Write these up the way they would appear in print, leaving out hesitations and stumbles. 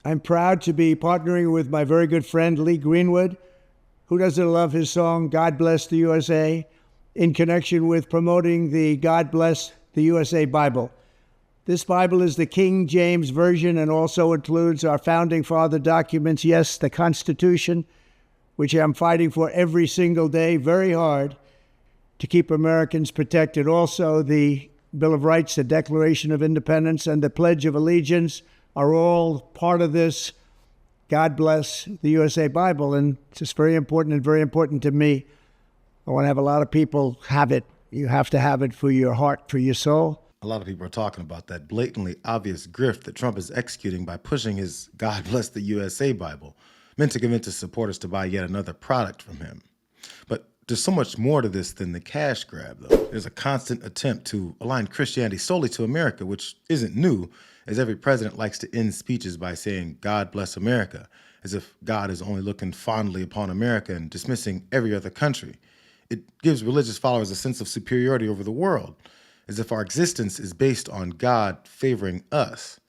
I'm proud to be partnering with my very good friend, Lee Greenwood. Who doesn't love his song, God Bless the USA, in connection with promoting the God Bless the USA Bible. This Bible is the King James Version and also includes our Founding Father documents, yes, the Constitution, which I'm fighting for every single day, very hard, to keep Americans protected. Also, the Bill of Rights, the Declaration of Independence, and the Pledge of Allegiance are all part of this God Bless the USA Bible, and it's just very important and very important to me. I want to have a lot of people have it. You have to have it for your heart, for your soul. A lot of people are talking about that blatantly obvious grift that Trump is executing by pushing his God Bless the USA Bible, meant to convince his supporters to buy yet another product from him. But there's so much more to this than the cash grab, though. There's a constant attempt to align Christianity solely to America, which isn't new, as every president likes to end speeches by saying, God bless America, as if God is only looking fondly upon America and dismissing every other country. It gives religious followers a sense of superiority over the world, as if our existence is based on God favoring us.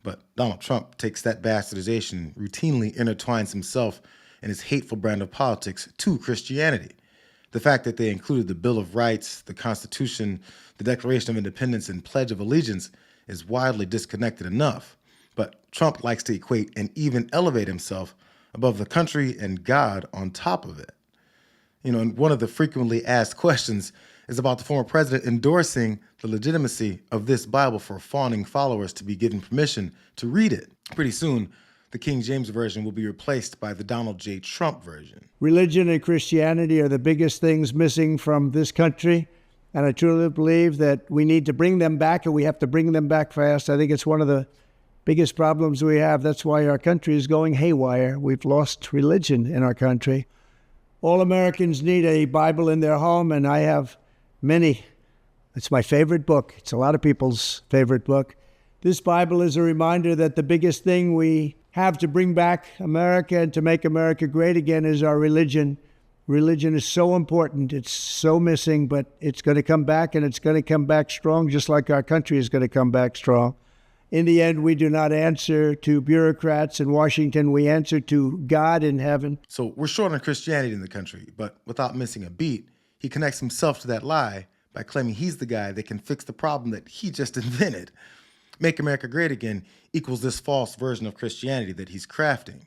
But Donald Trump takes that bastardization, routinely intertwines himself and his hateful brand of politics to Christianity. The fact that they included the Bill of Rights, the Constitution, the Declaration of Independence, and Pledge of Allegiance is widely disconnected enough. But Trump likes to equate and even elevate himself above the country and God on top of it. You know, and one of the frequently asked questions is about the former president endorsing the legitimacy of this Bible for fawning followers to be given permission to read it. Pretty soon, the King James Version will be replaced by the Donald J. Trump version. Religion and Christianity are the biggest things missing from this country, and I truly believe that we need to bring them back, and we have to bring them back fast. I think it's one of the biggest problems we have. That's why our country is going haywire. We've lost religion in our country. All Americans need a Bible in their home, and I have many. It's my favorite book. It's a lot of people's favorite book. This Bible is a reminder that the biggest thing we have to bring back America and to make America great again is our religion. Religion is so important. It's so missing, but it's going to come back, and it's going to come back strong, just like our country is going to come back strong. In the end, we do not answer to bureaucrats in Washington. We answer to God in heaven. So we're short on Christianity in the country, but without missing a beat, he connects himself to that lie by claiming he's the guy that can fix the problem that he just invented. Make America Great Again equals this false version of Christianity that he's crafting.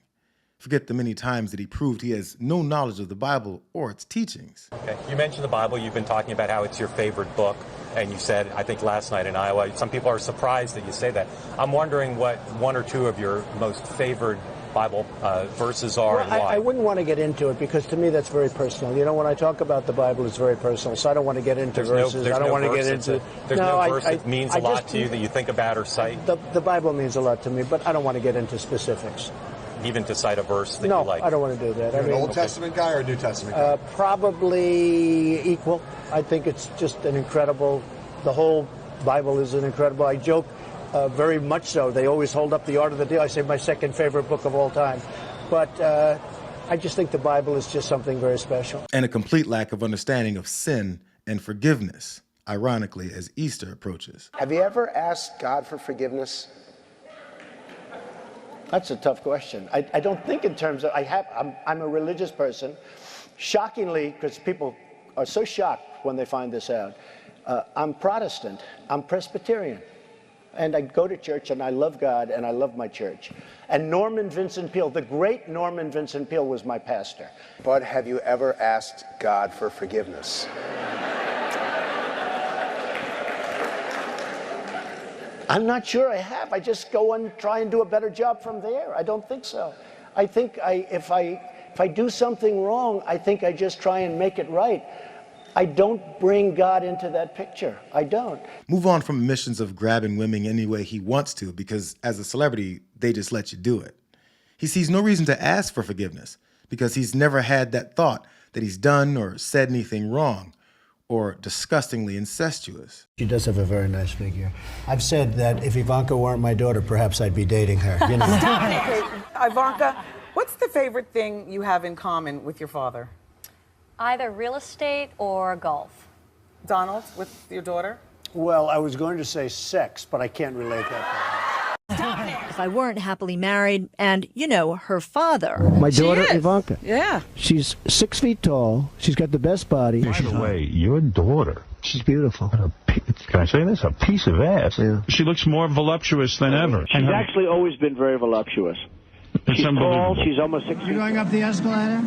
Forget the many times that he proved he has no knowledge of the Bible or its teachings. Okay. You mentioned the Bible. You've been talking about how it's your favorite book. And you said, I think last night in Iowa, some people are surprised that you say that. I'm wondering what one or two of your most favored Bible verses are and why. I wouldn't want to get into it because to me that's very personal. You know, when I talk about the Bible, it's very personal, so I don't want to get into verses. I don't want to get into... There's no verse that means a lot to you that you think about or cite? The Bible means a lot to me, but I don't want to get into specifics. Even to cite a verse that you like? No, I don't want to do that. You're an Old Testament guy or a New Testament guy? Probably equal. I think it's just an incredible... The whole Bible is an incredible... I joke very much so. They always hold up the Art of the Deal. I say my second favorite book of all time. But I just think the Bible is just something very special. And a complete lack of understanding of sin and forgiveness, ironically, as Easter approaches. Have you ever asked God for forgiveness? That's a tough question. I don't think in terms of... I'm a religious person. Shockingly, because people are so shocked when they find this out, I'm Protestant. I'm Presbyterian. And I go to church, and I love God, and I love my church. And Norman Vincent Peale, the great Norman Vincent Peale, was my pastor. But have you ever asked God for forgiveness? I'm not sure I have. I just go and try and do a better job from there. I don't think so. I think if I do something wrong, I think I just try and make it right. I don't bring God into that picture. I don't. Move on from missions of grabbing women any way he wants to, because as a celebrity, they just let you do it. He sees no reason to ask for forgiveness because he's never had that thought that he's done or said anything wrong or disgustingly incestuous. She does have a very nice figure. I've said that if Ivanka weren't my daughter, perhaps I'd be dating her. You know? Okay, Ivanka, what's the favorite thing you have in common with your father? Either real estate or golf. Donald, with your daughter? Well, I was going to say sex, but I can't relate that. if I weren't happily married, and, her father. My daughter, is. Ivanka. Yeah. She's 6 feet tall. She's got the best body. By the way, your daughter. She's beautiful. Can I say this? A piece of ass. Yeah. She looks more voluptuous than ever. She's actually always been very voluptuous. It's She's unbelievable. tall. She's almost 6 feet. You going up the escalator?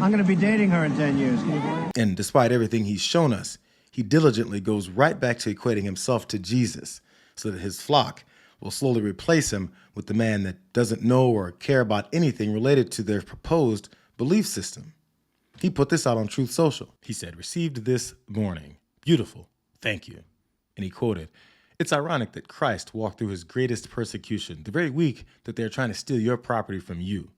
I'm going to be dating her in 10 years. Can you believe it? And despite everything he's shown us, he diligently goes right back to equating himself to Jesus so that his flock will slowly replace him with the man that doesn't know or care about anything related to their proposed belief system. He put this out on Truth Social. He said, "Received this morning. Beautiful. Thank you." And he quoted, "It's ironic that Christ walked through his greatest persecution the very week that they're trying to steal your property from you.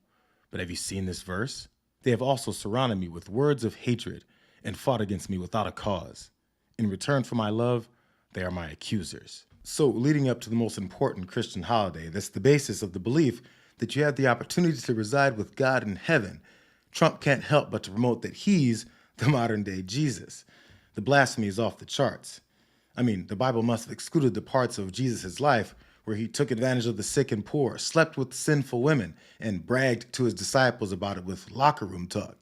But have you seen this verse? They have also surrounded me with words of hatred and fought against me without a cause. In return for my love, they are my accusers." So leading up to the most important Christian holiday, that's the basis of the belief that you have the opportunity to reside with God in heaven, Trump can't help but to promote that he's the modern day Jesus. The blasphemy is off the charts. I mean, the Bible must have excluded the parts of Jesus' life where he took advantage of the sick and poor, slept with sinful women, and bragged to his disciples about it with locker room talk.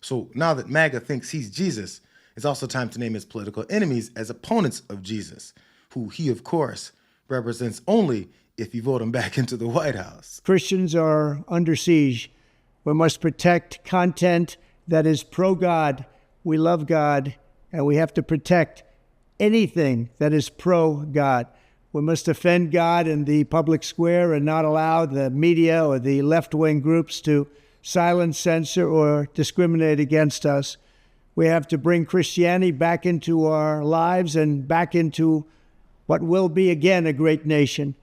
So now that MAGA thinks he's Jesus, it's also time to name his political enemies as opponents of Jesus, who he, of course, represents only if you vote him back into the White House. Christians are under siege. We must protect content that is pro-God. We love God, and we have to protect anything that is pro-God. We must defend God in the public square and not allow the media or the left-wing groups to silence, censor, or discriminate against us. We have to bring Christianity back into our lives and back into what will be again a great nation.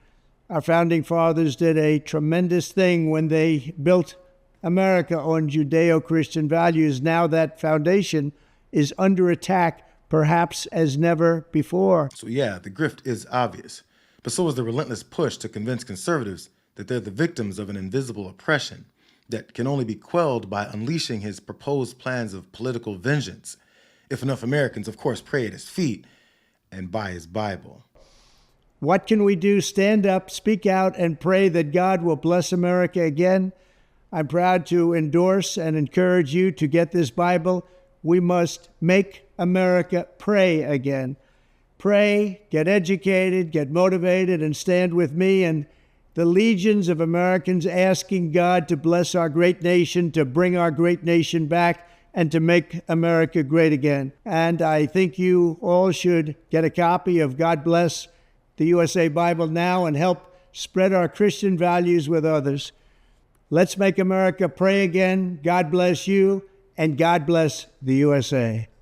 Our founding fathers did a tremendous thing when they built America on Judeo-Christian values. Now that foundation is under attack, perhaps as never before. So yeah, the grift is obvious, but so is the relentless push to convince conservatives that they're the victims of an invisible oppression that can only be quelled by unleashing his proposed plans of political vengeance, if enough Americans, of course, pray at his feet and buy his Bible. What can we do? Stand up, speak out, and pray that God will bless America again. I'm proud to endorse and encourage you to get this Bible. We must make America pray again. Pray, get educated, get motivated, and stand with me and the legions of Americans asking God to bless our great nation, to bring our great nation back, and to make America great again. And I think you all should get a copy of God Bless the USA Bible now and help spread our Christian values with others. Let's make America pray again. God bless you, and God bless the USA.